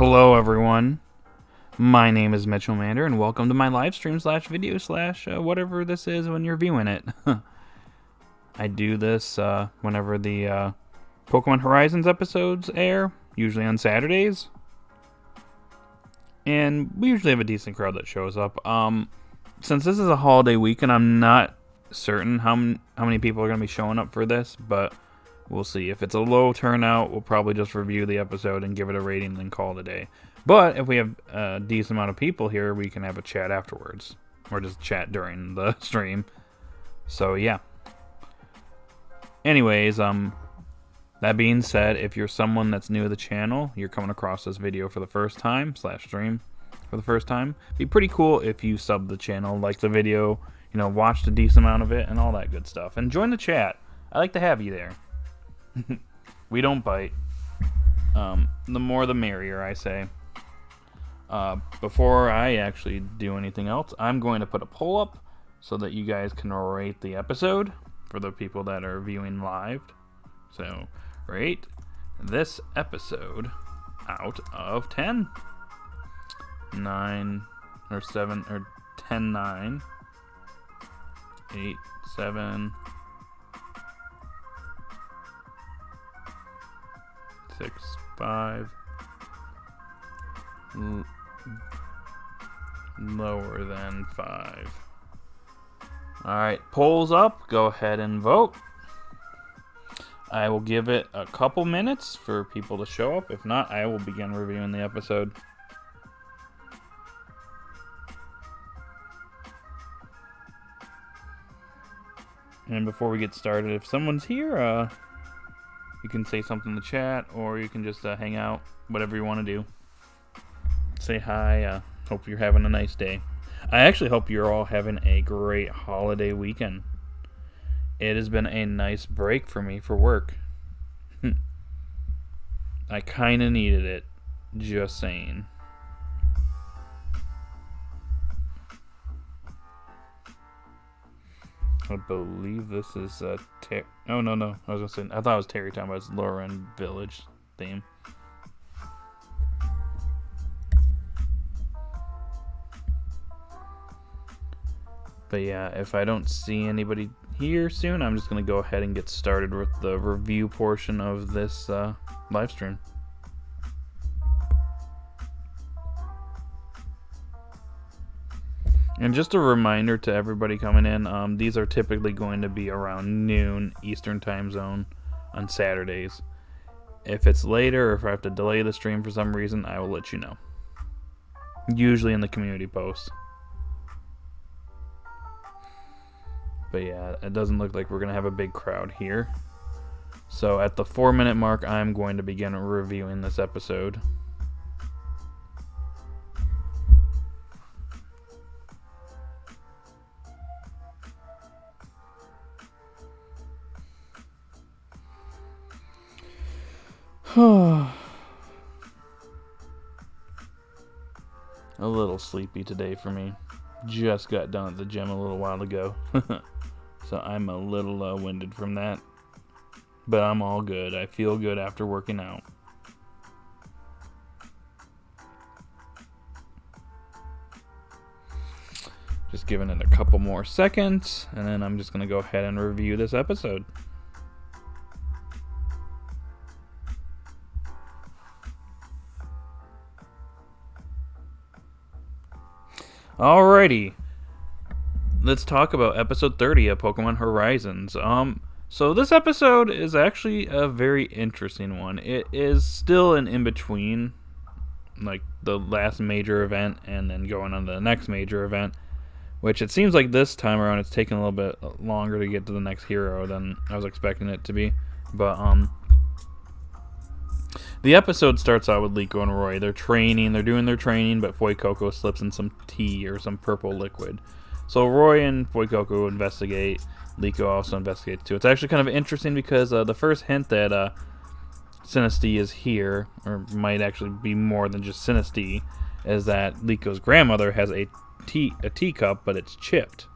Hello everyone, my name is Mitchell Mander and welcome to my live stream slash video slash whatever this is when you're viewing it. I do this whenever the Pokemon Horizons episodes air, usually on Saturdays. And we usually have a decent crowd that shows up. Since this is a holiday weekend, I'm not certain how many people are going to be showing up for this, but we'll see. If it's a low turnout, we'll probably just review the episode and give it a rating and call it a day. But if we have a decent amount of people here, we can have a chat afterwards. Or just chat during the stream. So, yeah. Anyways, that being said, if you're someone that's new to the channel, you're coming across this video for the first time, slash stream for the first time, it'd be pretty cool if you sub the channel, like the video, watched a decent amount of it, and all that good stuff. And join the chat. I like to have you there. We don't bite. The more the merrier, I say. Before I actually do anything else, I'm going to put a poll up so that you guys can rate the episode for the people that are viewing live. So, rate this episode out of 10. 9 or 7 or 10, 9, 8, 7, 6, 5, lower than 5. Alright, polls up. Go ahead and vote. I will give it a couple minutes for people to show up. If not, I will begin reviewing the episode. And before we get started, if someone's here, you can say something in the chat, or you can just hang out, whatever you want to do. Say hi, hope you're having a nice day. I actually hope you're all having a great holiday weekend. It has been a nice break for me for work. I kinda needed it, just saying. I believe this is oh no, I was gonna say, I thought it was Terry Town, but it's Lauren Village theme. But yeah, if I don't see anybody here soon, I'm just gonna go ahead and get started with the review portion of this live stream. And just a reminder to everybody coming in, these are typically going to be around noon Eastern time zone on Saturdays. If it's later or if I have to delay the stream for some reason, I will let you know. Usually in the community posts. But yeah, it doesn't look like we're going to have a big crowd here. So at the 4-minute mark, I'm going to begin reviewing this episode. A little sleepy today for me. Just got done at the gym a little while ago. So I'm a little winded from that. But I'm all good. I feel good after working out. Just giving it a couple more seconds, and then I'm just going to go ahead and review this episode. Alrighty, let's talk about episode 30 of Pokemon Horizons. So this episode is actually a very interesting one. It is still an in-between, like the last major event and then going on to the next major event, which it seems like this time around it's taking a little bit longer to get to the next hero than I was expecting it to be. But the episode starts out with Liko and Roy. They're doing their training, but Fuecoco slips in some tea or some purple liquid. So Roy and Fuecoco investigate. Liko also investigates too. It's actually kind of interesting because the first hint that Sinistea is here, or might actually be more than just Sinistea, is that Liko's grandmother has a teacup, but it's chipped.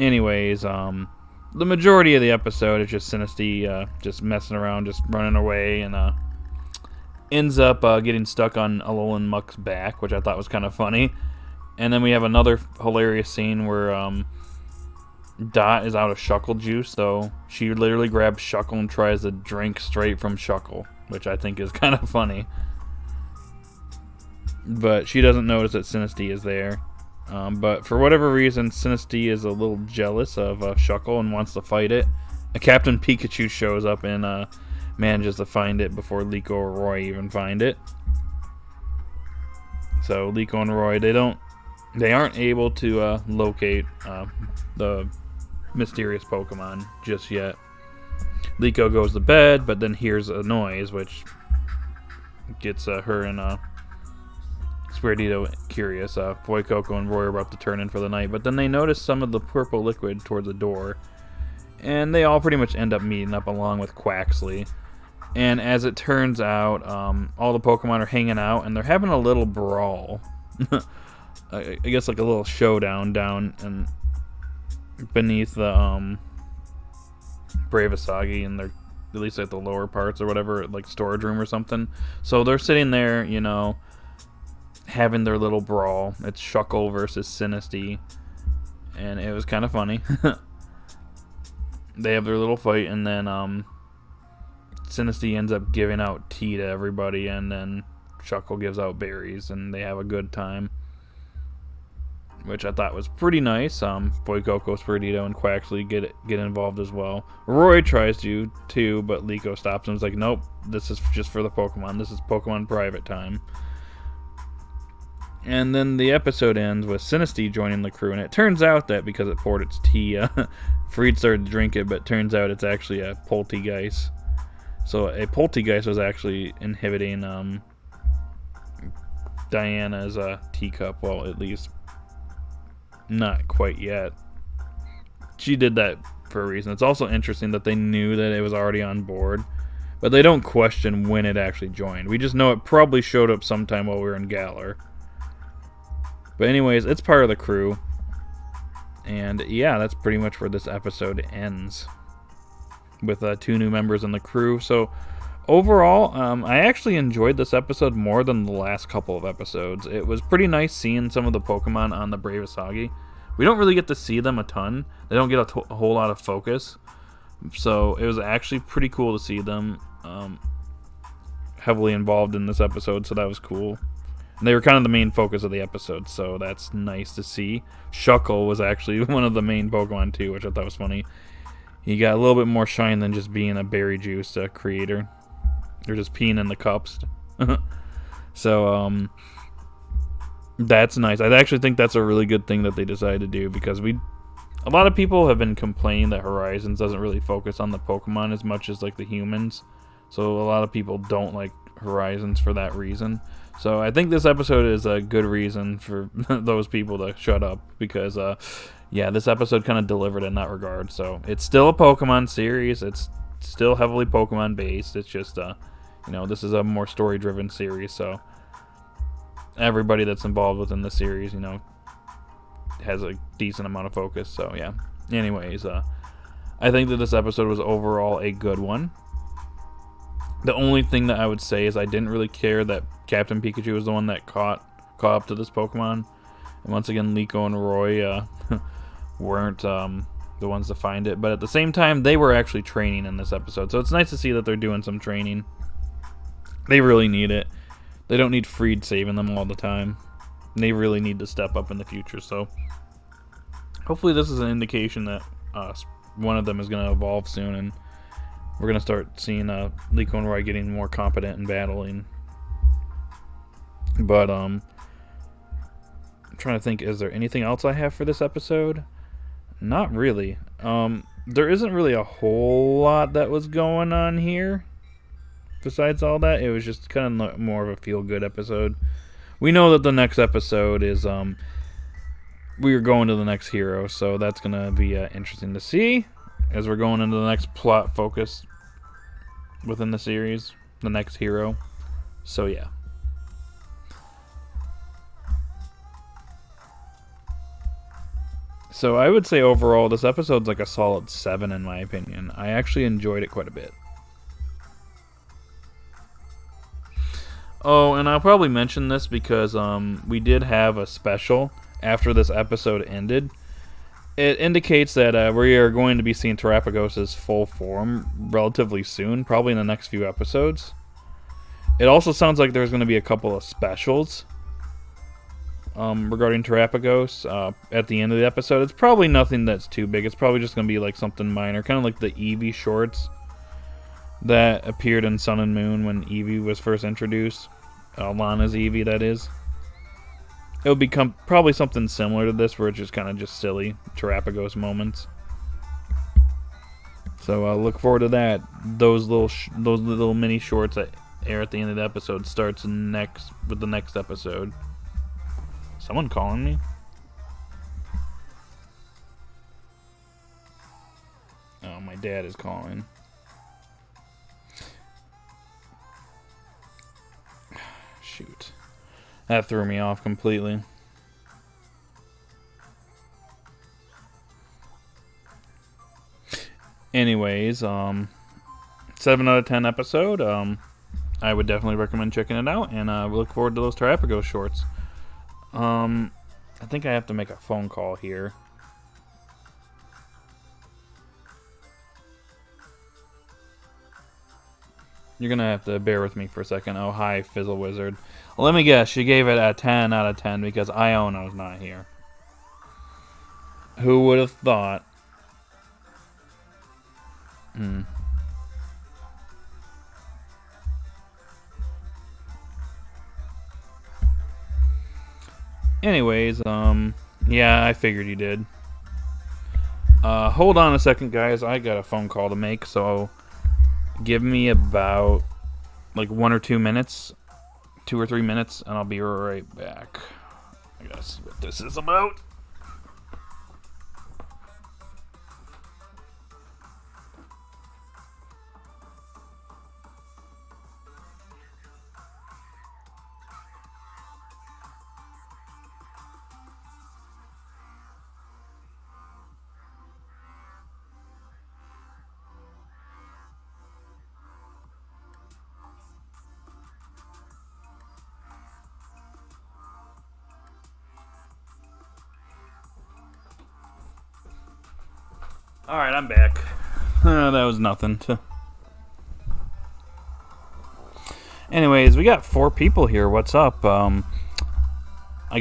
Anyways, the majority of the episode is just Sinistea just messing around, just running away, and ends up getting stuck on Alolan Muck's back, which I thought was kind of funny. And then we have another hilarious scene where Dot is out of Shuckle juice, so she literally grabs Shuckle and tries to drink straight from Shuckle, which I think is kind of funny. But she doesn't notice that Sinistea is there. But for whatever reason, Sinistea is a little jealous of Shuckle and wants to fight it. Captain Pikachu shows up and manages to find it before Liko or Roy even find it. So Liko and Roy, they aren't able to locate the mysterious Pokemon just yet. Liko goes to bed, but then hears a noise, which gets her and Squaredito curious. Fuecoco and Roy are about to turn in for the night, but then they notice some of the purple liquid towards the door, and they all pretty much end up meeting up along with Quaxley. And as it turns out, all the Pokemon are hanging out, and they're having a little brawl. I guess like a little showdown down and beneath the Bravasagi, and they're at least at the lower parts or whatever, like storage room or something. So they're sitting there, you know, having their little brawl. It's Shuckle versus Sinistea, and it was kind of funny. They have their little fight, and then Sinistea ends up giving out tea to everybody, and then Shuckle gives out berries, and they have a good time, which I thought was pretty nice. Fuecoco, Squirtito, and Quaxley get involved as well. Roy tries to too, but Liko stops him. He's like, nope, this is just for the Pokemon. This is Pokemon private time. And then the episode ends with Sinistea joining the crew, and it turns out that because it poured its tea, Freed started to drink it, but turns out it's actually a Poltegeist. So a Poltegeist was actually inhibiting Diana's teacup. Well, at least not quite yet. She did that for a reason. It's also interesting that they knew that it was already on board, but they don't question when it actually joined. We just know it probably showed up sometime while we were in Galar. But anyways, it's part of the crew. And yeah, that's pretty much where this episode ends, with 2 new members in the crew. So overall, I actually enjoyed this episode more than the last couple of episodes. It was pretty nice seeing some of the Pokemon on the Bravasagi. We don't really get to see them a ton. They don't get a whole lot of focus. So it was actually pretty cool to see them heavily involved in this episode, so that was cool. And they were kind of the main focus of the episode, so that's nice to see. Shuckle was actually one of the main Pokemon too, which I thought was funny. He got a little bit more shine than just being a berry juice creator. They're just peeing in the cups. So, that's nice. I actually think that's a really good thing that they decided to do, because a lot of people have been complaining that Horizons doesn't really focus on the Pokemon as much as like the humans. So a lot of people don't like Horizons for that reason. So I think this episode is a good reason for those people to shut up, because yeah, this episode kind of delivered in that regard. So it's still a Pokemon series. It's still heavily Pokemon based. It's just you know, this is a more story driven series, so everybody that's involved within the series, you know, has a decent amount of focus. So yeah, anyways, I think that this episode was overall a good one. The only thing that I would say is I didn't really care that Captain Pikachu was the one that caught up to this Pokemon. And once again, Liko and Roy weren't the ones to find it. But at the same time, they were actually training in this episode. So it's nice to see that they're doing some training. They really need it. They don't need Freed saving them all the time. They really need to step up in the future. So hopefully this is an indication that one of them is going to evolve soon, and we're going to start seeing Liko and Roy getting more competent in battling. But I'm trying to think, is there anything else I have for this episode? Not really. There isn't really a whole lot that was going on here. Besides all that, it was just kind of more of a feel-good episode. We know that the next episode is we are going to the next hero, so that's going to be interesting to see as we're going into the next plot focus within the series, the next hero. So yeah. So I would say overall this episode's like a solid 7 in my opinion. I actually enjoyed it quite a bit. Oh, and I'll probably mention this because we did have a special after this episode ended. It indicates that we are going to be seeing Terapagos' full form relatively soon, probably in the next few episodes. It also sounds like there's going to be a couple of specials regarding Terapagos at the end of the episode. It's probably nothing that's too big. It's probably just going to be like something minor, kind of like the Eevee shorts that appeared in Sun and Moon when Eevee was first introduced. Lana's Eevee, that is. It would become probably something similar to this, where it's just kind of just silly Terapagos moments. So look forward to that. Those little mini shorts that air at the end of the episode starts next with the next episode. Someone calling me? Oh, my dad is calling. Shoot. That threw me off completely. Anyways, 7 out of 10 episode. I would definitely recommend checking it out, and we look forward to those Terapagos shorts. I think I have to make a phone call here. You're going to have to bear with me for a second. Oh, hi, Fizzle Wizard. Let me guess, she gave it a 10 out of 10 because Iono's not here. Who would have thought? Anyways, yeah, I figured you did. Hold on a second, guys. I got a phone call to make, so give me about like 1 or 2 minutes, 2 or 3 minutes, and I'll be right back. I gotta see what this is about. Alright, I'm back. That was nothing. Anyways, we got 4 people here. What's up? I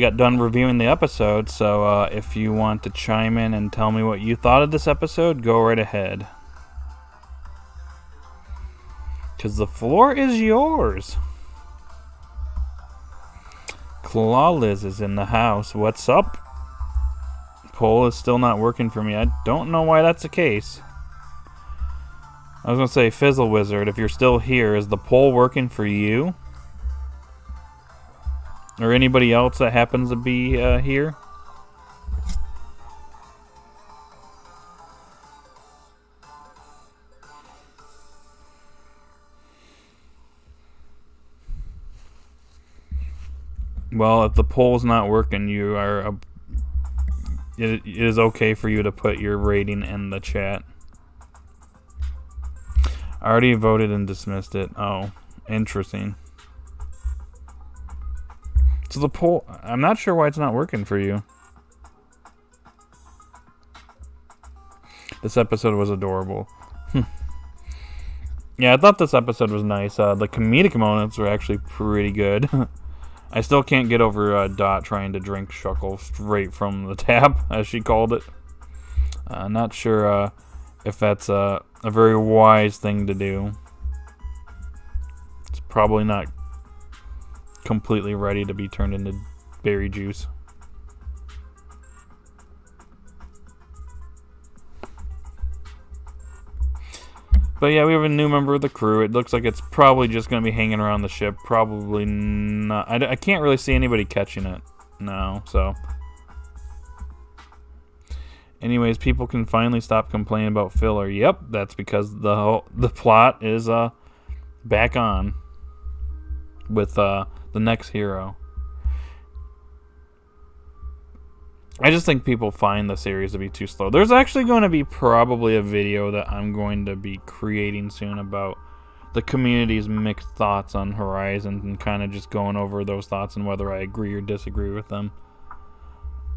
got done reviewing the episode, so if you want to chime in and tell me what you thought of this episode, go right ahead. Because the floor is yours. Clawliz is in the house. What's up? Poll is still not working for me. I don't know why that's the case. I was going to say, Fizzle Wizard, if you're still here, is the poll working for you? Or anybody else that happens to be here? Well, if the poll's not working, you are... It is okay for you to put your rating in the chat. I already voted and dismissed it. Oh, interesting. So the poll... I'm not sure why it's not working for you. This episode was adorable. Yeah, I thought this episode was nice. The comedic moments were actually pretty good. I still can't get over Dot trying to drink Shuckle straight from the tap, as she called it. Not sure if that's a very wise thing to do. It's probably not completely ready to be turned into berry juice. But yeah, we have a new member of the crew. It looks like it's probably just going to be hanging around the ship. Probably not. I can't really see anybody catching it. No, so. Anyways, people can finally stop complaining about filler. Yep, that's because the plot is back on with the next hero. I just think people find the series to be too slow. There's actually going to be probably a video that I'm going to be creating soon about the community's mixed thoughts on Horizon and kind of just going over those thoughts and whether I agree or disagree with them.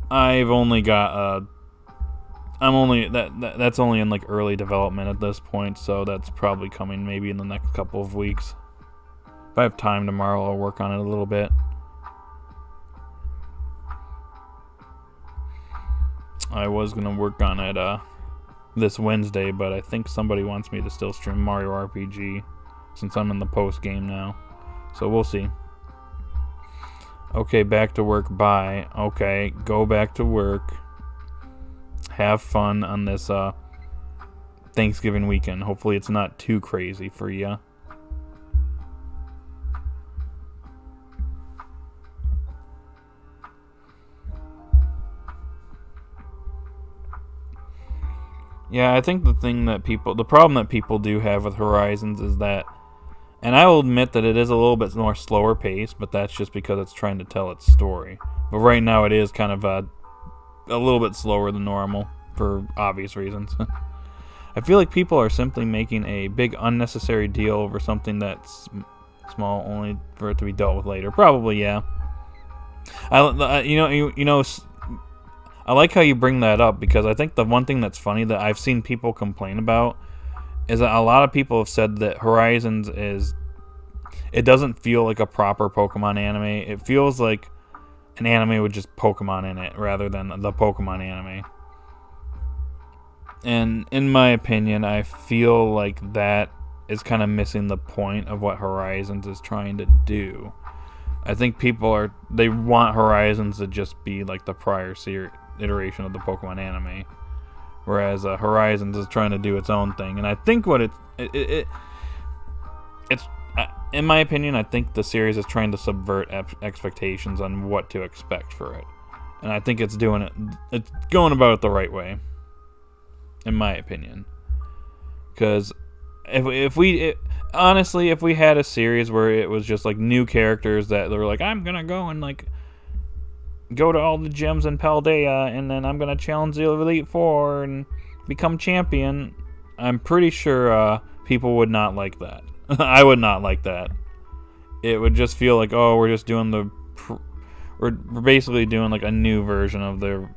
I've only got that's only in like early development at this point, so that's probably coming maybe in the next couple of weeks. If I have time tomorrow, I'll work on it a little bit. I was gonna work on it this Wednesday, but I think somebody wants me to still stream Mario RPG since I'm in the post game now. So we'll see. Okay, back to work. Bye. Okay, go back to work. Have fun on this Thanksgiving weekend. Hopefully it's not too crazy for you. Yeah, I think the problem that people do have with Horizons is that, and I will admit that it is a little bit more slower paced, but that's just because it's trying to tell its story. But right now it is kind of a little bit slower than normal for obvious reasons. I feel like people are simply making a big unnecessary deal over something that's small only for it to be dealt with later. Probably, yeah. I like how you bring that up, because I think the one thing that's funny that I've seen people complain about is that a lot of people have said that Horizons it doesn't feel like a proper Pokemon anime. It feels like an anime with just Pokemon in it rather than the Pokemon anime. And in my opinion, I feel like that is kind of missing the point of what Horizons is trying to do. I think they want Horizons to just be like the prior iteration of the Pokemon anime, whereas Horizons is trying to do its own thing. And I think what it's in my opinion, I think the series is trying to subvert expectations on what to expect for it, and I think it's doing it. It's going about it the right way, in my opinion. Because if we had a series where it was just like new characters that they were like, I'm gonna go and like go to all the gyms in Paldea, and then I'm gonna challenge the Elite Four and become champion, I'm pretty sure people would not like that. I would not like that. It would just feel like, oh, we're just doing we're basically doing like a new version of the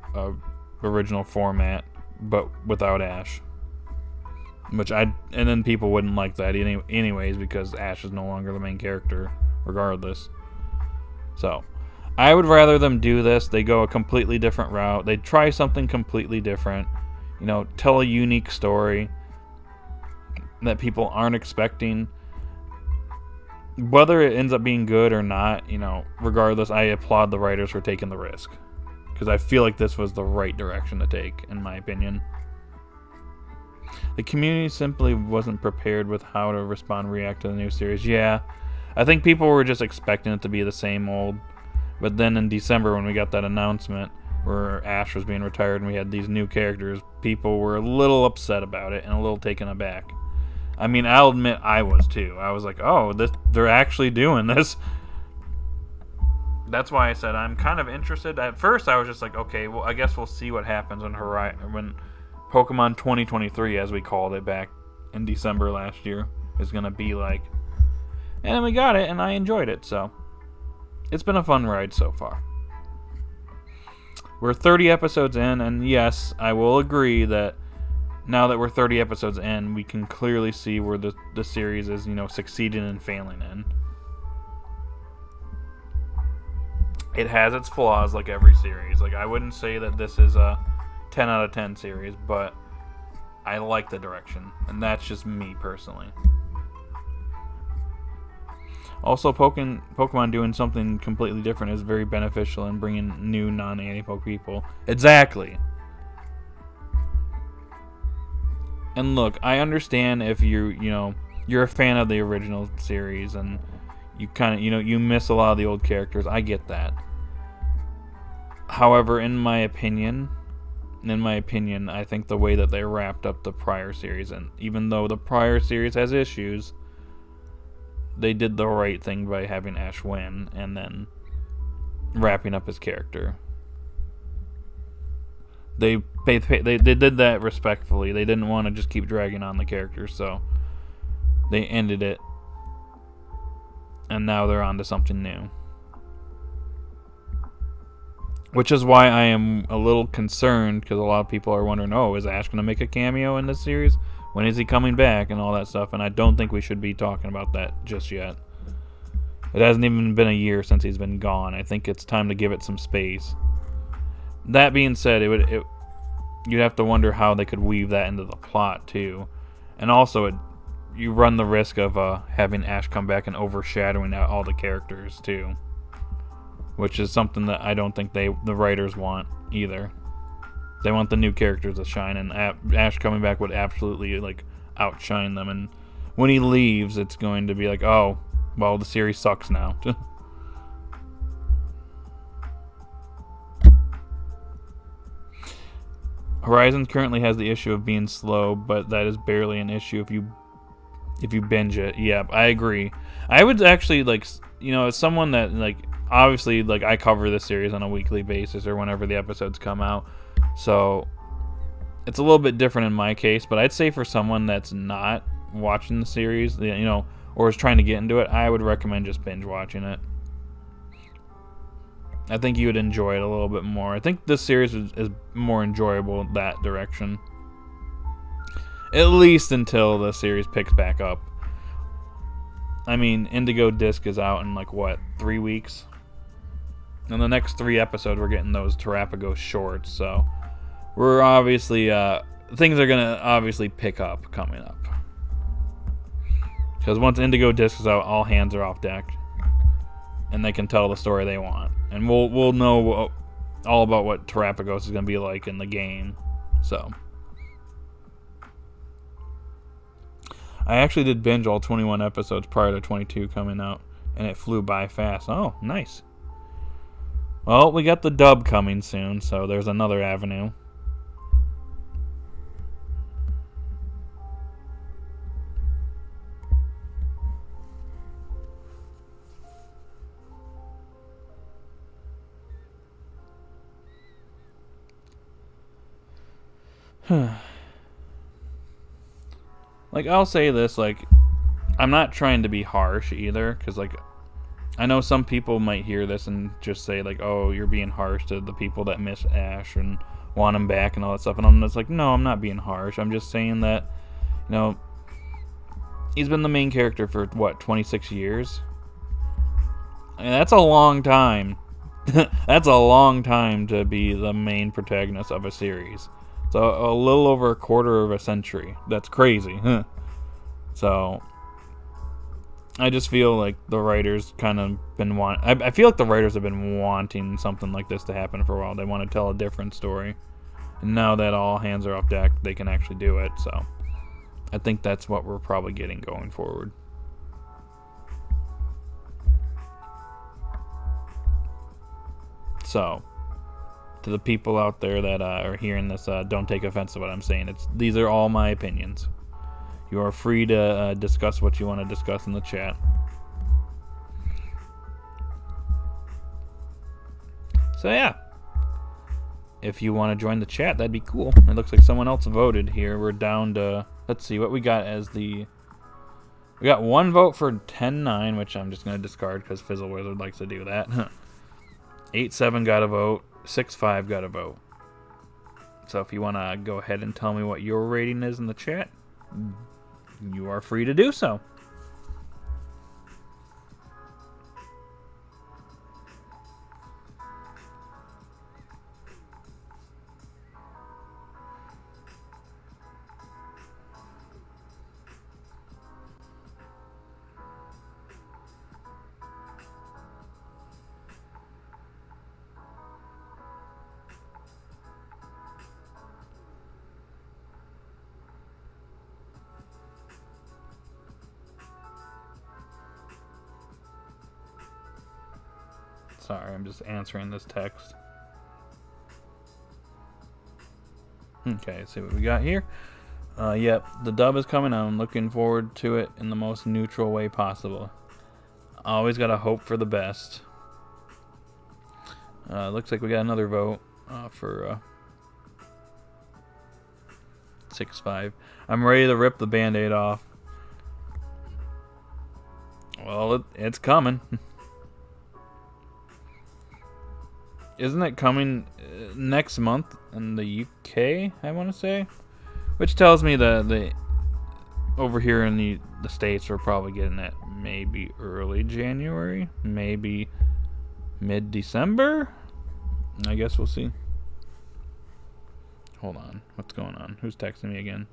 original format, but without Ash. And then people wouldn't like that anyways, because Ash is no longer the main character, regardless. So, I would rather them do this. They go a completely different route. They try something completely different. Tell a unique story that people aren't expecting. Whether it ends up being good or not, regardless, I applaud the writers for taking the risk. Because I feel like this was the right direction to take, in my opinion. The community simply wasn't prepared with how to react to the new series. Yeah, I think people were just expecting it to be the same old. But then in December, when we got that announcement where Ash was being retired and we had these new characters, people were a little upset about it and a little taken aback. I mean, I'll admit I was too. I was like, oh, they're actually doing this. That's why I said I'm kind of interested. At first, I was just like, okay, well, I guess we'll see what happens when Pokemon 2023, as we called it back in December last year, is going to be like. And then we got it, and I enjoyed it, so it's been a fun ride so far. We're 30 episodes in, and yes, I will agree that now that we're 30 episodes in, we can clearly see where the series is, succeeding and failing in. It has its flaws like every series. Like, I wouldn't say that this is a 10 out of 10 series, but I like the direction, and that's just me personally. Also, Pokemon doing something completely different is very beneficial in bringing new non-anipoke people. Exactly. And look, I understand if you're a fan of the original series and you kind of, you miss a lot of the old characters. I get that. However, in my opinion, I think the way that they wrapped up the prior series, and even though the prior series has issues, they did the right thing by having Ash win and then wrapping up his character. They did that respectfully. They didn't want to just keep dragging on the character, so they ended it and now they're on to something new. Which is why I am a little concerned, because a lot of people are wondering, oh, is Ash going to make a cameo in this series? When is he coming back and all that stuff? And I don't think we should be talking about that just yet. It hasn't even been a year since he's been gone. I think it's time to give it some space. That being said, you'd have to wonder how they could weave that into the plot, too. And also, you run the risk of having Ash come back and overshadowing out all the characters, too. Which is something that I don't think the writers want either. They want the new characters to shine, and Ash coming back would absolutely like outshine them. And when he leaves, it's going to be like, oh, well, the series sucks now. Horizon currently has the issue of being slow, but that is barely an issue if you binge it. Yeah, I agree. I would actually as someone that obviously, I cover this series on a weekly basis or whenever the episodes come out. So, it's a little bit different in my case. But I'd say for someone that's not watching the series, or is trying to get into it, I would recommend just binge watching it. I think you would enjoy it a little bit more. I think this series is more enjoyable in that direction. At least until the series picks back up. I mean, Indigo Disc is out in 3 weeks? In the next 3 episodes, we're getting those Terapagos shorts, so we're obviously, things are going to obviously pick up coming up. Because once Indigo Disc is out, all hands are off deck, and they can tell the story they want. And we'll know all about what Terapagos is going to be like in the game, so. I actually did binge all 21 episodes prior to 22 coming out, and it flew by fast. Oh, nice. Well, we got the dub coming soon, so there's another avenue. I'll say this, I'm not trying to be harsh either, because, I know some people might hear this and just say, oh, you're being harsh to the people that miss Ash and want him back and all that stuff. And I'm just no, I'm not being harsh. I'm just saying that, he's been the main character for, 26 years? And that's a long time. That's a long time to be the main protagonist of a series. So a little over a quarter of a century. That's crazy. So I just feel like the writers kind of been I feel like the writers have been wanting something like this to happen for a while. They want to tell a different story. And now that all hands are off deck, they can actually do it. So I think that's what we're probably getting going forward. So, to the people out there that are hearing this, don't take offense to what I'm saying. These are all my opinions. You are free to discuss what you want to discuss in the chat. So yeah, if you want to join the chat, that'd be cool. It looks like someone else voted here. We're down to, let's see what we got we got 1 vote for 10-9, which I'm just going to discard because Fizzle Wizard likes to do that. 8-7 got a vote. 6-5 got a vote. So if you want to go ahead and tell me what your rating is in the chat, you are free to do so. Sorry, I'm just answering this text. Okay, let's see what we got here. Yep, the dub is coming out. I'm looking forward to it in the most neutral way possible. Always gotta hope for the best. Looks like we got another vote for 6-5. I'm ready to rip the band-aid off. Well, it's coming. Isn't it coming next month in the UK, I want to say? Which tells me that the over here in the States we're probably getting it maybe early January, maybe mid-December. I guess we'll see. Hold on. What's going on? Who's texting me again?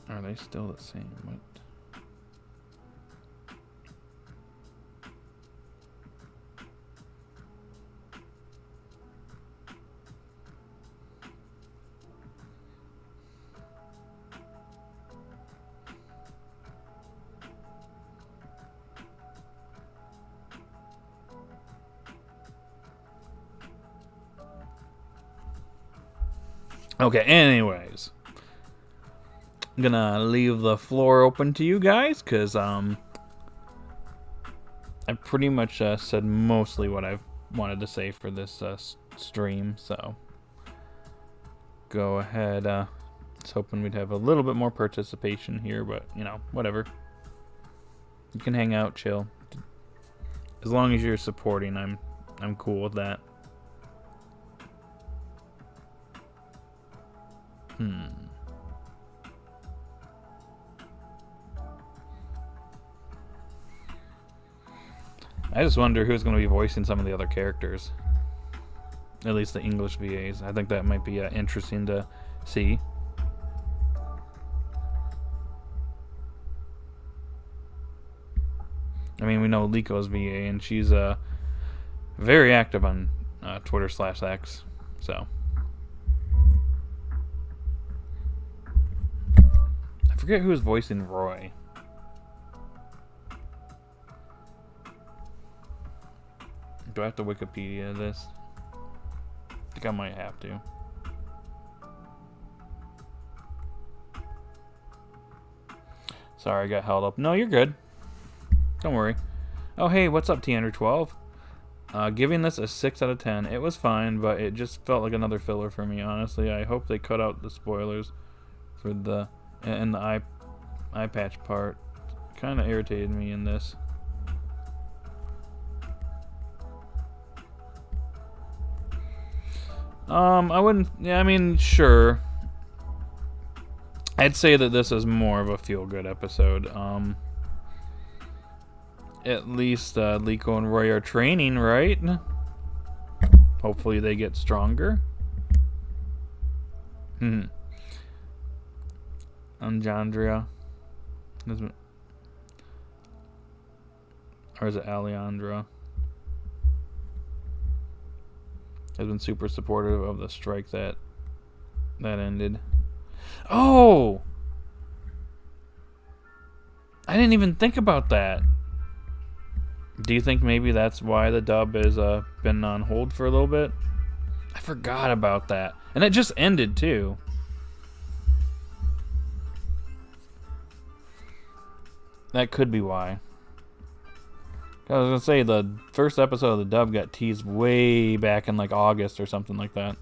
Are they still the same? What? Okay, anyways. I'm gonna leave the floor open to you guys, because I pretty much said mostly what I've wanted to say for this stream, so go ahead. I was hoping we'd have a little bit more participation here, but, you know, whatever. You can hang out, chill. As long as you're supporting, I'm cool with that. I just wonder who's going to be voicing some of the other characters. At least the English VAs. I think that might be interesting to see. I mean, we know Lico's VA, and she's very active on Twitter/X. So I forget who was voicing Roy. Do I have to Wikipedia this? I think I might have to. Sorry, I got held up. No, you're good. Don't worry. Oh, hey, what's up, T-Under12? Giving this a 6 out of 10. It was fine, but it just felt like another filler for me, honestly. I hope they cut out the spoilers for the eye patch part. Kind of irritated me in this. I wouldn't. Yeah, I mean, sure. I'd say that this is more of a feel-good episode. At least Liko and Roy are training, right? Hopefully they get stronger. Anjandria. Or is it Alejandra? Has been super supportive of the strike that ended. Oh! I didn't even think about that. Do you think maybe that's why the dub has been on hold for a little bit? I forgot about that. And it just ended, too. That could be why. I was going to say, the first episode of the dub got teased way back in, like, August or something like that.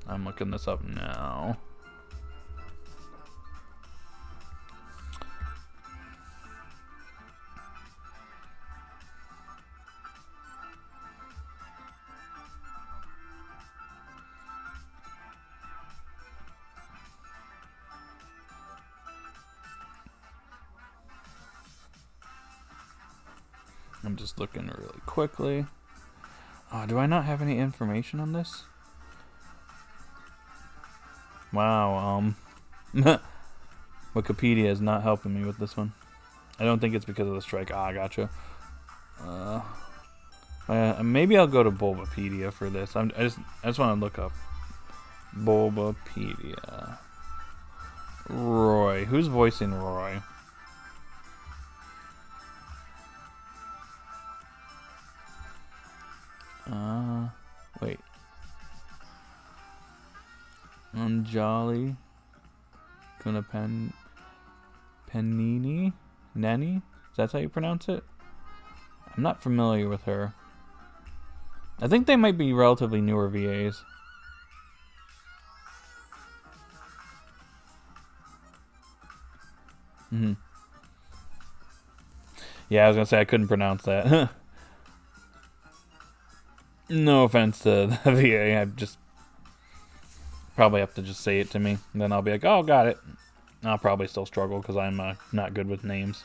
I'm looking this up now. I'm just looking really quickly. Oh, do I not have any information on this? Wow, Wikipedia is not helping me with this one. I don't think it's because of the strike. Ah, gotcha. Maybe I'll go to Bulbapedia for this. I just want to look up Bulbapedia. Roy. Who's voicing Roy? Wait. Anjali Penini? Nani? Is that how you pronounce it? I'm not familiar with her. I think they might be relatively newer VAs. Yeah, I was gonna say I couldn't pronounce that. No offense to the VA, I just probably have to just say it to me, and then I'll be like, oh, got it. I'll probably still struggle because I'm not good with names.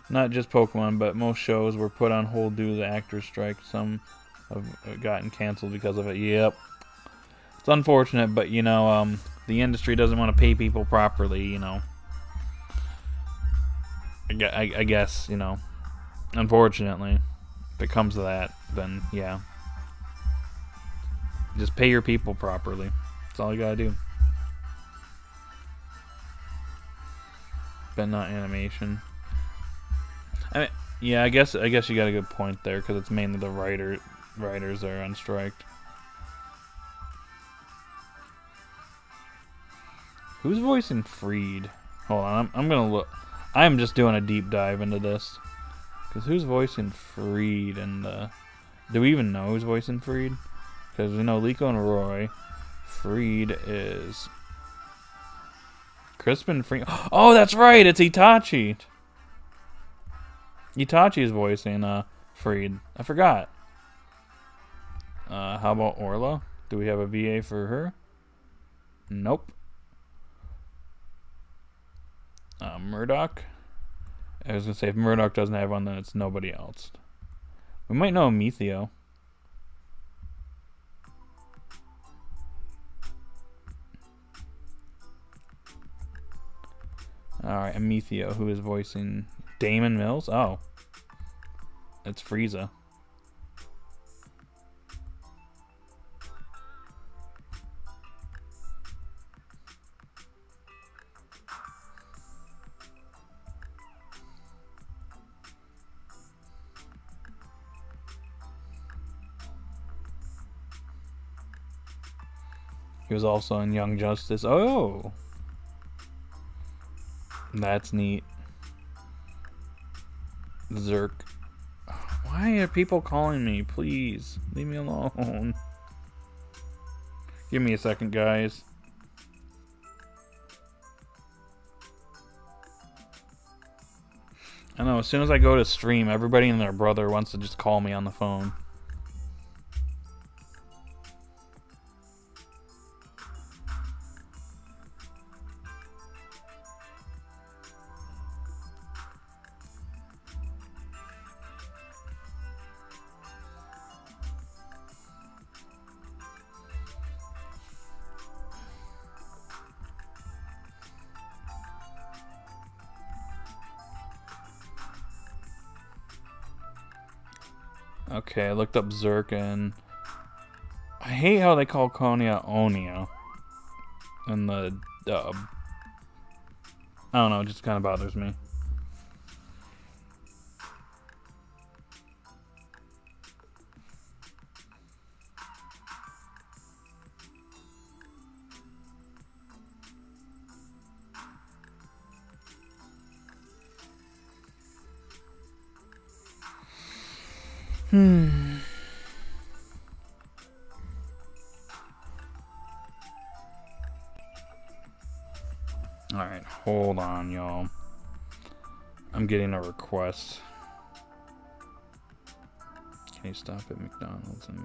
Not just Pokemon, but most shows were put on hold due to the actors' strike. Some have gotten canceled because of it. Yep. It's unfortunate, but, you know, the industry doesn't want to pay people properly, you know. I guess, you know, unfortunately, if it comes to that, then, yeah. Just pay your people properly. That's all you gotta do. But not animation. I mean, yeah, I guess you got a good point there, because it's mainly the writers that are on strike. Who's voicing Freed? Hold on, I'm gonna look. I'm just doing a deep dive into this, because who's voicing Freed? And do we even know who's voicing Freed? Because we know Liko and Roy. Freed is Crispin Freed. Oh, that's right, it's Itachi. Itachi is voicing Freed. I forgot. How about Orla? Do we have a VA for her? Nope. Murdoch. I was gonna say if Murdoch doesn't have one, then it's nobody else. We might know Metheo. Alright, Ametheo, who is voicing Damon Mills? Oh. It's Frieza. He was also in Young Justice. Oh! That's neat. Zerk. Why are people calling me? Please, leave me alone. Give me a second, guys. I know, as soon as I go to stream, everybody and their brother wants to just call me on the phone. Okay, I looked up Zerk, and I hate how they call Konya Onia in the dub. I don't know, it just kind of bothers me. Alright, hold on, y'all. I'm getting a request. Can you stop at McDonald's and...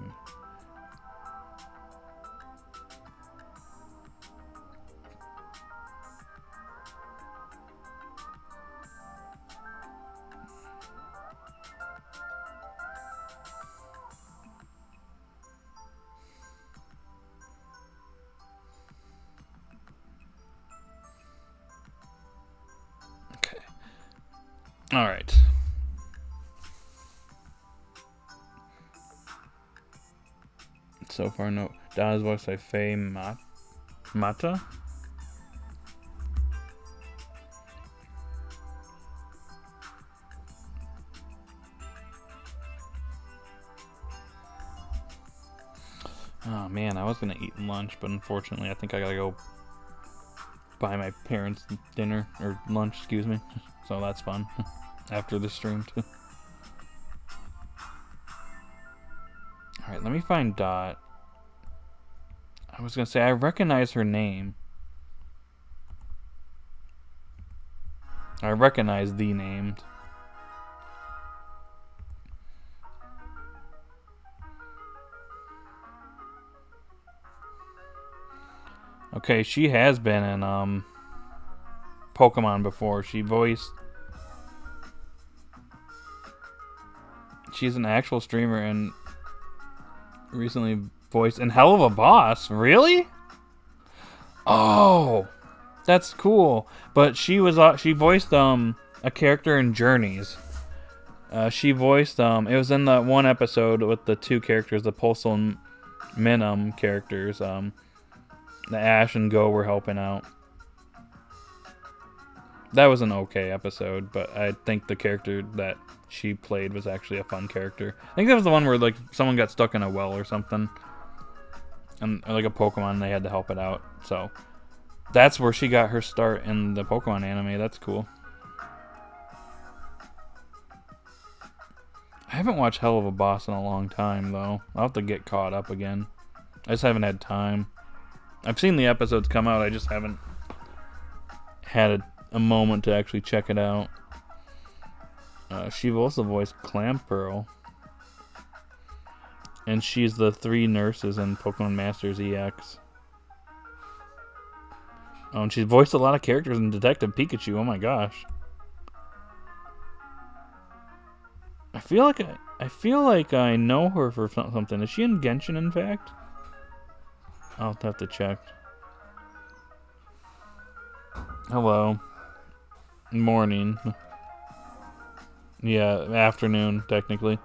Alright. So far, no. Donna's voiced by Faye Mata? Oh man, I was gonna eat lunch, but unfortunately I think I gotta go buy my parents dinner, or lunch, excuse me. So that's fun. After the stream too. Alright, let me find Dot. I was gonna say, I recognize her name. I recognize the names. Okay, she has been in Pokemon before. She's an actual streamer and recently voiced in Hell of a Boss. Really? Oh, that's cool. But she voiced a character in Journeys. She voiced it was in that one episode with the two characters, the Pulsel and Minim characters. The Ash and Go were helping out. That was an okay episode, but I think the character that she played was actually a fun character. I think that was the one where like someone got stuck in a well or something, and like a Pokemon, and they had to help it out. So that's where she got her start in the Pokemon anime. That's cool. I haven't watched Hell of a Boss in a long time though. I'll have to get caught up again. I just haven't had time. I've seen the episodes come out. I just haven't had a moment to actually check it out. She also voiced Clamperl. And she's the 3 nurses in Pokemon Masters EX. Oh, and she's voiced a lot of characters in Detective Pikachu. Oh my gosh. I feel like I know her for something. Is she in Genshin, in fact? I'll have to check. Hello. Morning. Yeah, afternoon, technically.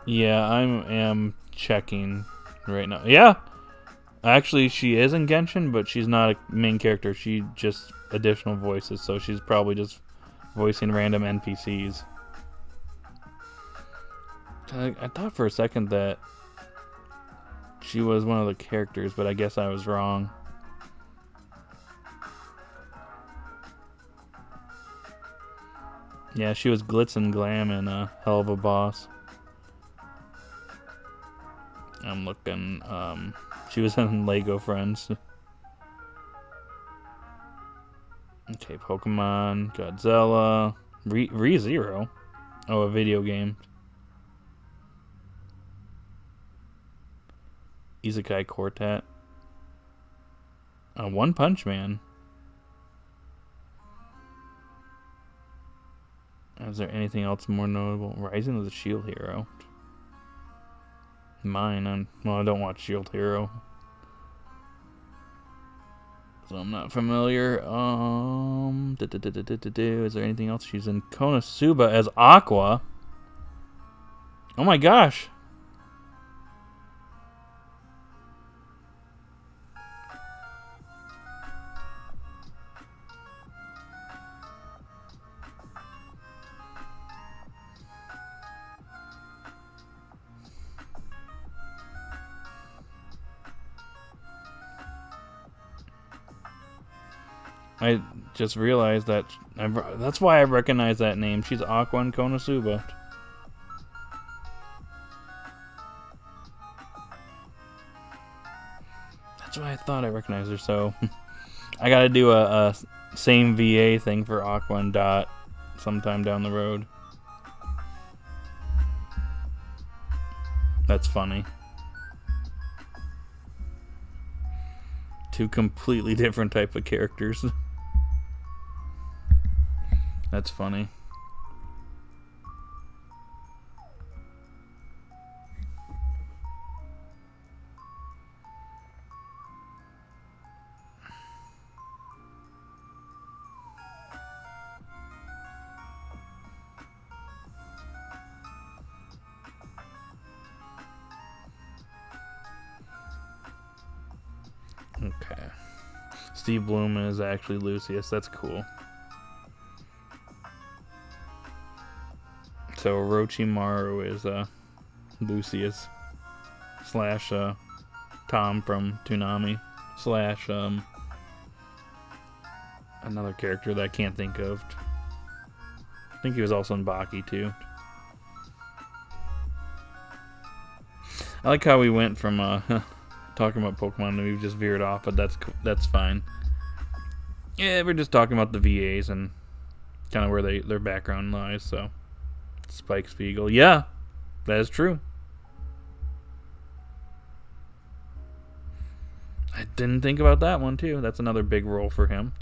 Yeah, I am checking right now. Yeah! Actually, she is in Genshin, but she's not a main character. She just additional voices, so she's probably just voicing random NPCs. I thought for a second that she was one of the characters, but I guess I was wrong. Yeah, she was Glitz and Glam in Hell of a Boss. I'm looking. She was in Lego Friends. Okay, Pokemon, Godzilla, ReZero. Oh, a video game. Isekai Quartet. One Punch Man. Is there anything else more notable? Rising of the Shield Hero. Mine. Well, I don't watch Shield Hero, so I'm not familiar. Is there anything else? She's in Konosuba as Aqua. Oh my gosh. I just realized that that's why I recognize that name. She's Aqua in Konosuba. That's why I thought I recognized her. So I gotta do a same VA thing for Aqua and Dot sometime down the road. That's funny. 2 completely different type of characters. That's funny. Okay. Steve Bloom is actually Lucius. That's cool. So Orochimaru is Lucius slash Tom from Toonami slash another character that I can't think of. I think he was also in Baki too. I like how we went from talking about Pokemon and we've just veered off, but that's fine. Yeah, we're just talking about the VAs and kind of where their background lies. So, Spike Spiegel, yeah, that is true. I didn't think about that one too. That's another big role for him.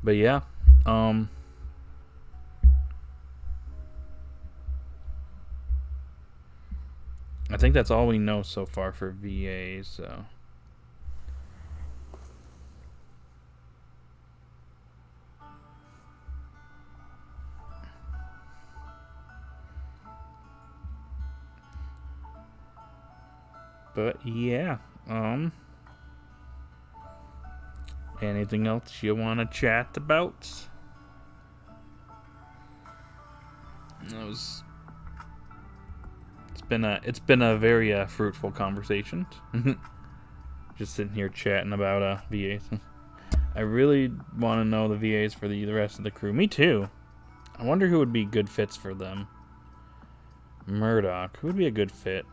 But yeah, I think that's all we know so far for VAs. So. But yeah, anything else you want to chat about? It's been a very fruitful conversation. Just sitting here chatting about VAs. I really want to know the VAs for the rest of the crew. Me too. I wonder who would be good fits for them. Murdoch, who would be a good fit?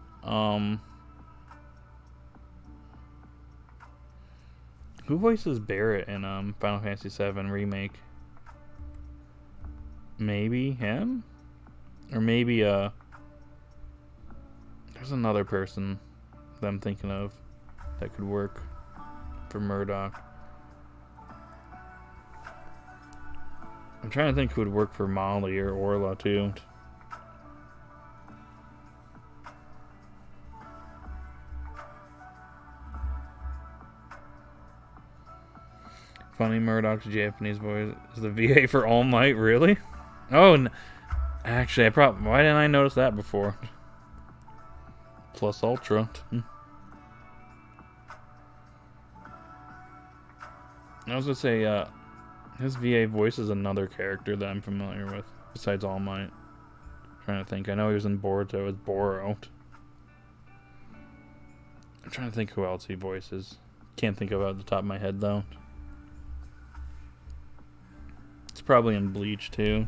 Who voices Barrett in Final Fantasy VII Remake? Maybe him? Or maybe there's another person that I'm thinking of that could work for Murdoch. I'm trying to think who would work for Molly or Orla too. Funny Murdoch's Japanese voice is the VA for All Might, really? Oh, actually, why didn't I notice that before? Plus Ultra. I was gonna say, his VA voice is another character that I'm familiar with, besides All Might. I'm trying to think. I know he was in Boruto as Boro. I'm trying to think who else he voices. Can't think of it at the top of my head, though. It's probably in Bleach, too.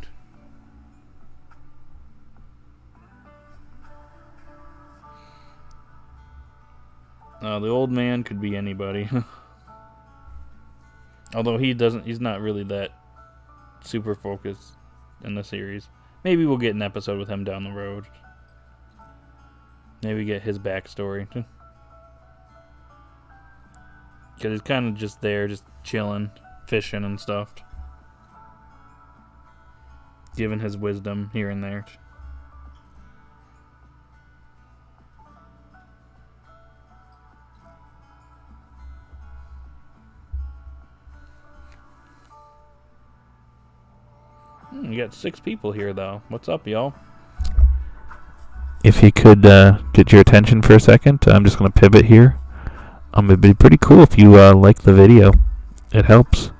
The old man could be anybody. Although he's not really that super focused in the series. Maybe we'll get an episode with him down the road. Maybe get his backstory. Because he's kind of just there, just chilling, fishing and stuff. Giving his wisdom here and there. We got 6 people here, though. What's up, y'all? If you could get your attention for a second, I'm just going to pivot here. It'd be pretty cool if you like the video. It helps.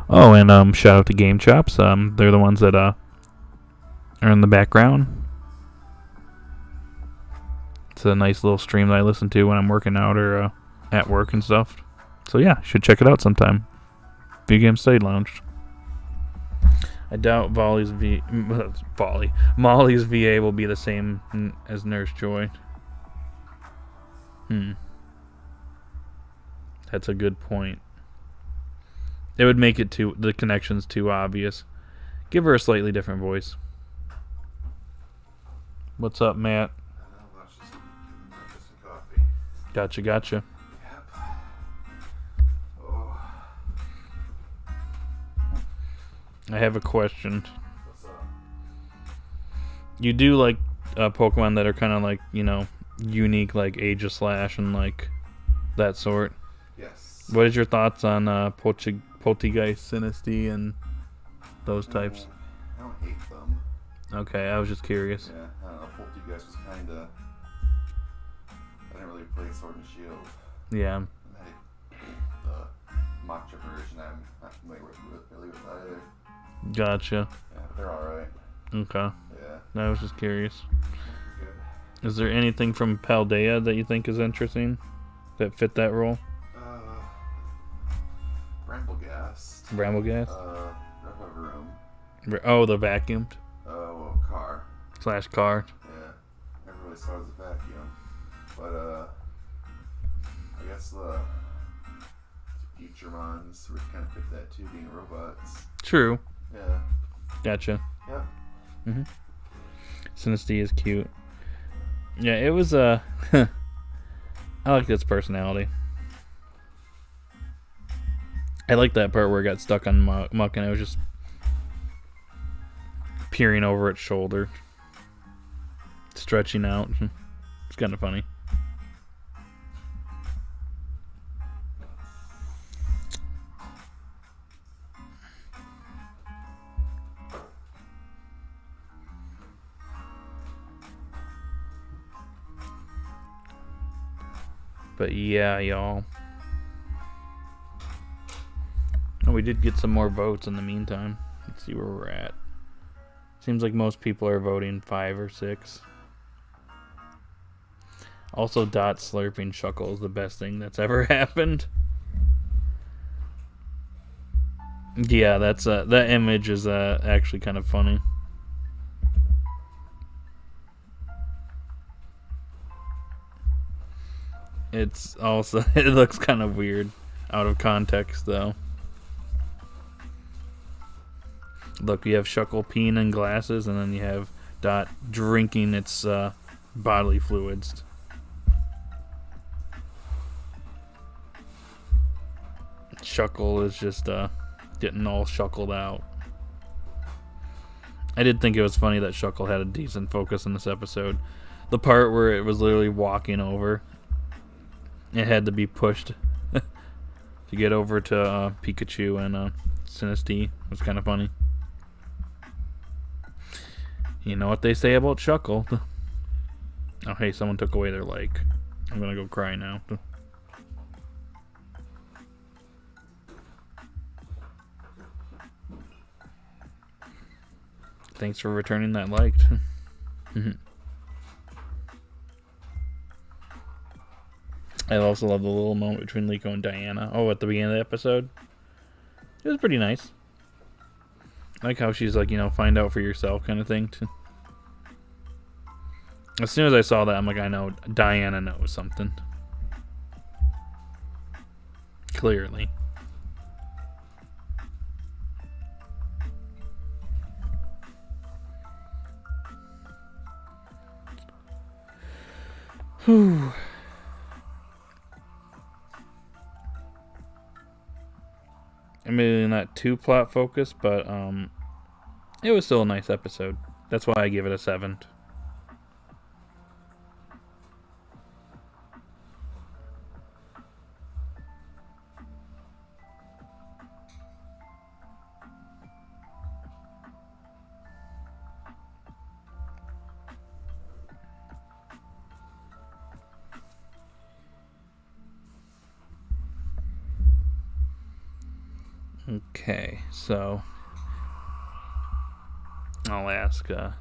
Oh, and shout out to Game Chops. They're the ones that are in the background. It's a nice little stream that I listen to when I'm working out or at work and stuff. So yeah, you should check it out sometime. Video Game Study Lounge. I doubt Molly's VA will be the same as Nurse Joy. That's a good point. It would make it the connections too obvious. Give her a slightly different voice. What's up, Matt? Gotcha. Yep. Oh. I have a question. What's up? You do like Pokemon that are kind of like, unique, like Aegislash and like that sort. Yes. What is your thoughts on Poltegeist, Sinistea, and those types? I don't hate them. Okay, I was just curious. Yeah, I don't know. Poltegeist was kind of... I didn't really play Sword and Shield. Yeah. And the matcha version, I'm not familiar really with that either. Gotcha. Yeah, but they're alright. Okay. Yeah. I was just curious. Good. Is there anything from Paldea that you think is interesting that fit that role? Bramblegast. Bramblegast? Rehoverum. Oh, the vacuumed Car. /car. Yeah. Never really as far as the vacuum. But I guess the Futuremons would kind of fit that too, being robots. True. Yeah. Gotcha. Yep. Mm-hmm. Sinistea is cute. Yeah, it was I like its personality. I like that part where it got stuck on Muck and I was just peering over its shoulder, stretching out. It's kind of funny. But yeah, y'all. Oh, we did get some more votes in the meantime. Let's see where we're at. Seems like most people are voting 5 or 6. Also, Dot slurping Shuckle is the best thing that's ever happened. Yeah, that's that image is actually kind of funny. It's also it looks kind of weird out of context though. Look, you have Shuckle peeing in glasses, and then you have Dot drinking its bodily fluids. Shuckle is just getting all shuckled out. I did think it was funny that Shuckle had a decent focus in this episode. The part where it was literally walking over, it had to be pushed to get over to Pikachu and Sinistea. It was kind of funny. You know what they say about Shuckle. Oh, hey, someone took away their like. I'm gonna go cry now. Thanks for returning that like. I also love the little moment between Liko and Diana. Oh, at the beginning of the episode. It was pretty nice. I like how she's like, you know, find out for yourself kind of thing. As soon as I saw that, I'm like, I know Diana knows something. Clearly. Whew. I mean, not too plot focused, but it was still a nice episode. That's why I give it a 7. Okay, so I'll ask if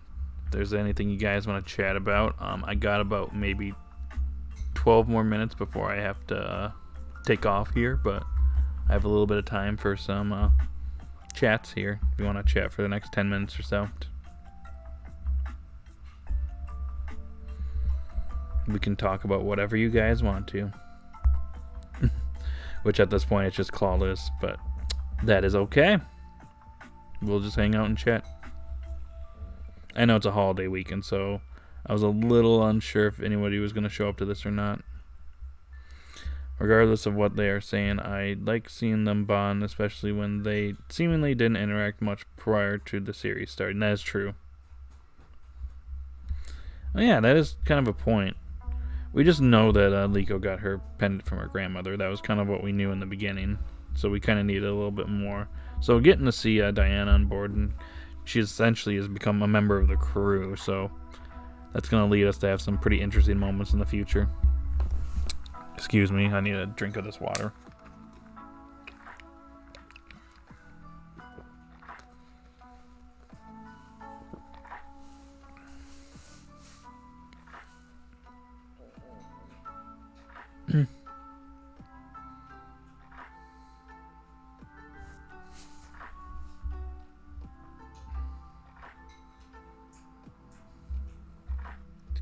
there's anything you guys want to chat about. I got about maybe 12 more minutes before I have to take off here, but I have a little bit of time for some chats here. If you want to chat for the next 10 minutes or so, we can talk about whatever you guys want to. Which at this point it's just Clawless, but that is okay. We'll just hang out and chat. I know it's a holiday weekend, so I was a little unsure if anybody was going to show up to this or not. Regardless of what they are saying, I like seeing them bond, especially when they seemingly didn't interact much prior to the series starting. That is true. Oh, yeah, that is kind of a point. We just know that Liko got her pendant from her grandmother. That was kind of what we knew in the beginning. So we kind of needed a little bit more. So getting to see Diana on board, and she essentially has become a member of the crew. So that's going to lead us to have some pretty interesting moments in the future. Excuse me, I need a drink of this water.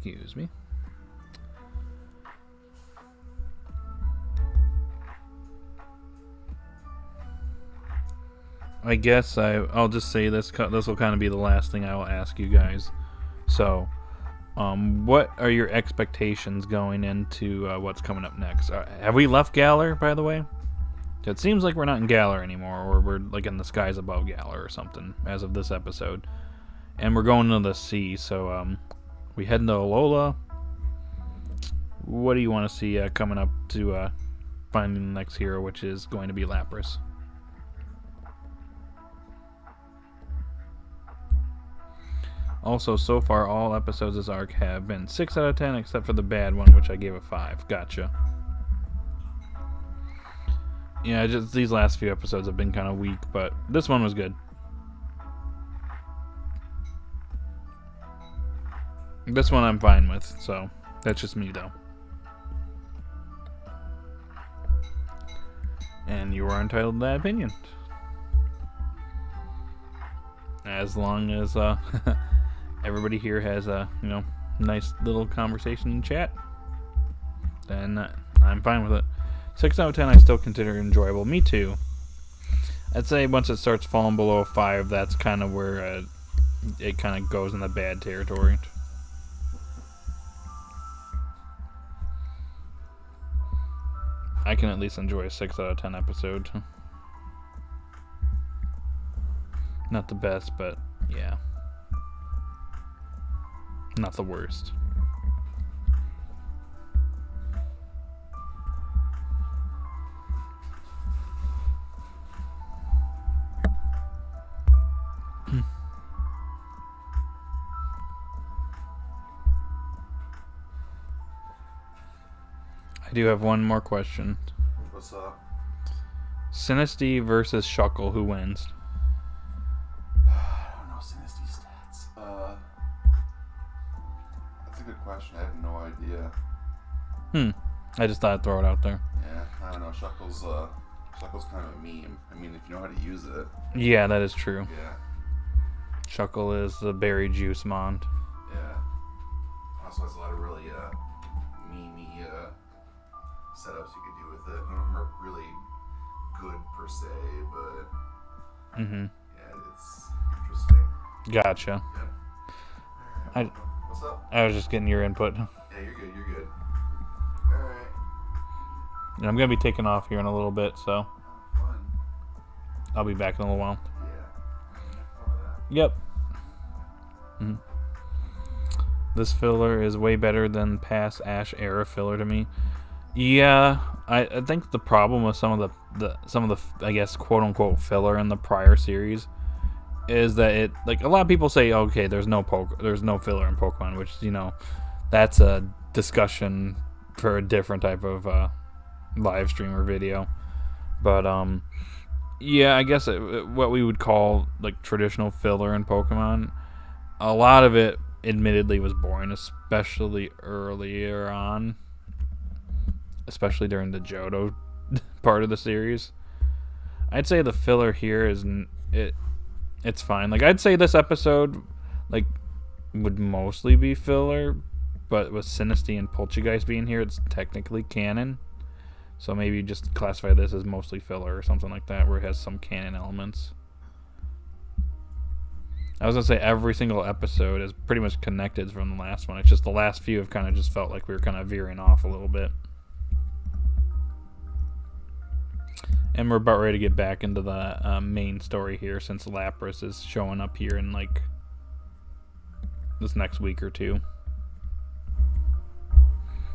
Excuse me. I guess I'll just say this. This will kind of be the last thing I will ask you guys. So, what are your expectations going into what's coming up next? Have we left Galar, by the way? It seems like we're not in Galar anymore, or we're like in the skies above Galar or something as of this episode. And we're going to the sea, so we head into Alola. What do you want to see coming up to finding the next hero, which is going to be Lapras? Also, so far, all episodes of this arc have been 6 out of 10, except for the bad one, which I gave a 5. Gotcha. Yeah, just these last few episodes have been kind of weak, but this one was good. This one I'm fine with, so that's just me, though. And you are entitled to that opinion. As long as everybody here has a nice little conversation in chat, then I'm fine with it. 6 out of 10 I still consider enjoyable. Me too. I'd say once it starts falling below 5, that's kind of where it kind of goes in the bad territory. I can at least enjoy a 6 out of 10 episode. Not the best, but yeah. Not the worst. I do have one more question. What's up? Sinistea versus Shuckle, who wins? I don't know Sinestea's stats. That's a good question. I have no idea. I just thought I'd throw it out there. Yeah, I don't know. Shuckle's kind of a meme. I mean, if you know how to use it. Yeah, that is true. Yeah. Shuckle is the berry juice mond. Yeah. Also has a lot of really memey setups you could do with it. None of them are really good per se, but yeah, it's interesting. Gotcha. Yeah. What's up? I was just getting your input. Yeah, you're good. You're good. All right. And I'm gonna be taking off here in a little bit, so Fun. I'll be back in a little while. Yeah. Yep. This filler is way better than past Ash era filler to me. Yeah, I think the problem with some of the I guess quote unquote filler in the prior series is that it, like, a lot of people say, okay, there's no filler in Pokemon, which, that's a discussion for a different type of live stream or video. But yeah, I guess what we would call like traditional filler in Pokemon, a lot of it admittedly was boring, especially earlier on, especially during the Johto part of the series. I'd say the filler here it's fine. Like, I'd say this episode would mostly be filler, but with Sinistea and Poltergeist being here, it's technically canon. So maybe just classify this as mostly filler or something like that, where it has some canon elements. I was going to say every single episode is pretty much connected from the last one. It's just the last few have kind of just felt like we were kind of veering off a little bit. And we're about ready to get back into the main story here, since Lapras is showing up here in like this next week or two.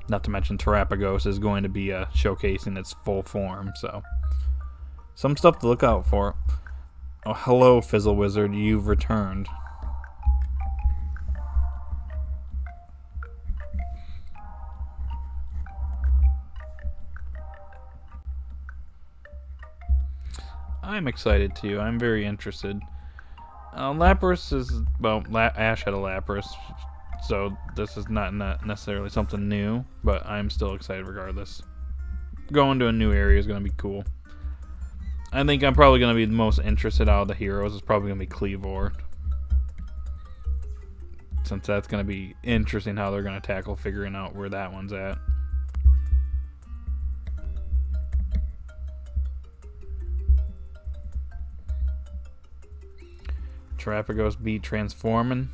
Not to mention Terapagos is going to be showcasing its full form, so some stuff to look out for. Oh, hello, Fizzle Wizard, you've returned. I'm excited too. I'm very interested. Lapras is, well, Ash had a Lapras, so this is not necessarily something new, but I'm still excited regardless. Going to a new area is going to be cool. I think I'm probably going to be the most interested out of the heroes. It's probably going to be Cleavor. since that's going to be interesting how they're going to tackle figuring out where that one's at. Terrapagos beat transforming.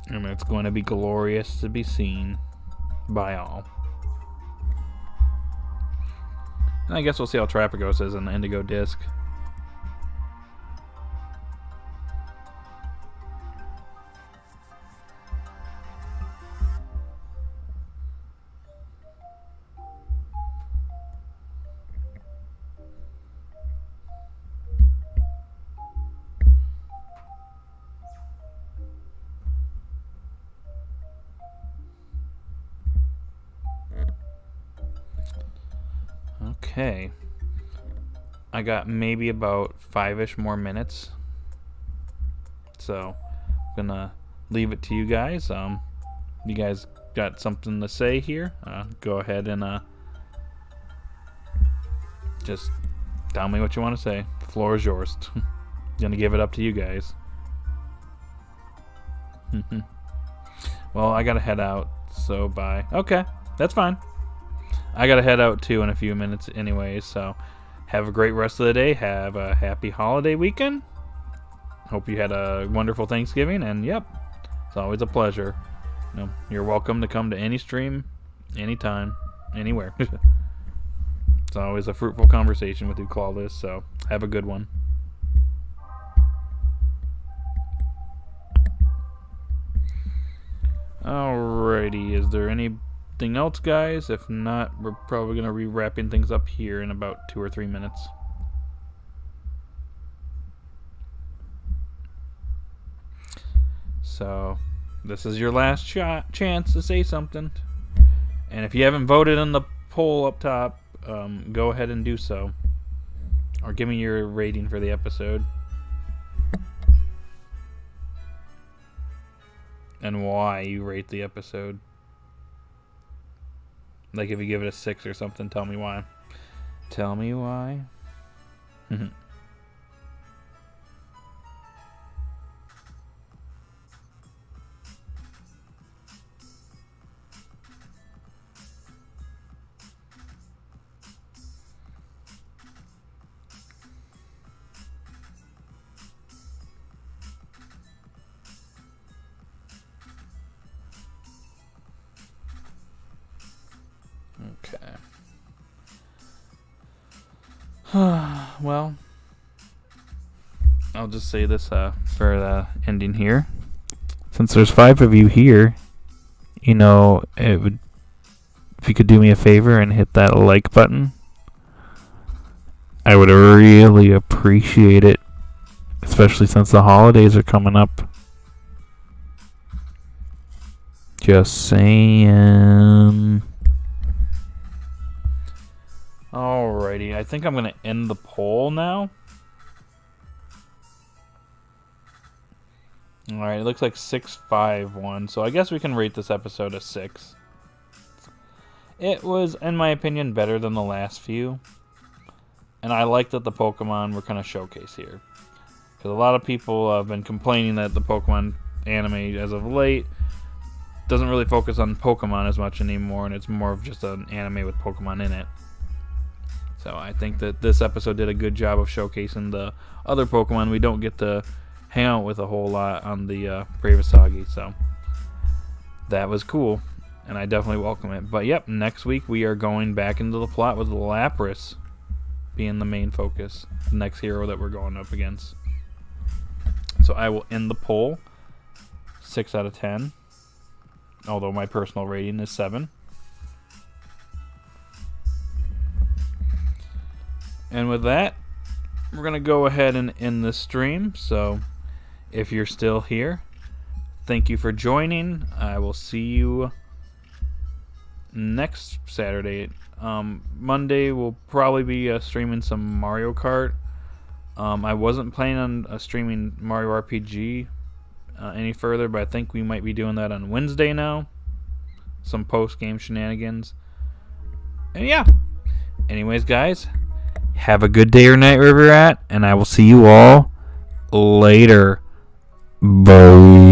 And it's going to be glorious to be seen by all. And I guess we'll see how Terrapagos is in the Indigo Disc. Okay, I got maybe about 5-ish more minutes, so I'm gonna leave it to you guys. You guys got something to say here? Go ahead and just tell me what you want to say. The floor is yours. Gonna give it up to you guys. Well, I gotta head out, so bye. Okay, that's fine. I gotta head out too in a few minutes anyway, so have a great rest of the day. Have a happy holiday weekend. Hope you had a wonderful Thanksgiving, and yep, it's always a pleasure. You're welcome to come to any stream, anytime, anywhere. It's always a fruitful conversation with you, Clawless, so have a good one. Alrighty, is there anything else, guys? If not, we're probably going to be wrapping things up here in about 2 or 3 minutes. So, this is your last chance to say something. And if you haven't voted in the poll up top, go ahead and do so. Or give me your rating for the episode. And why you rate the episode. Like if you give it a 6 or something, tell me why. Tell me why. Okay. Well, I'll just say this for the ending here. Since there's 5 of you here, it would, if you could do me a favor and hit that like button, I would really appreciate it, especially since the holidays are coming up. Just saying. Alrighty, I think I'm going to end the poll now. Alright, it looks like 651, so I guess we can rate this episode a 6. It was, in my opinion, better than the last few. And I like that the Pokemon were kind of showcased here. Because a lot of people have been complaining that the Pokemon anime, as of late, doesn't really focus on Pokemon as much anymore, and it's more of just an anime with Pokemon in it. So I think that this episode did a good job of showcasing the other Pokemon we don't get to hang out with a whole lot on the Bravasagi. So that was cool, and I definitely welcome it. But yep, next week we are going back into the plot with Lapras being the main focus, the next hero that we're going up against. So I will end the poll 6 out of 10, although my personal rating is 7. And with that, we're going to go ahead and end this stream. So if you're still here, thank you for joining. I will see you next Saturday. Monday we'll probably be streaming some Mario Kart. I wasn't planning on streaming Mario RPG any further, but I think we might be doing that on Wednesday now. Some post-game shenanigans. And yeah. Anyways, guys, have a good day or night wherever you're at, and I will see you all later. Bye.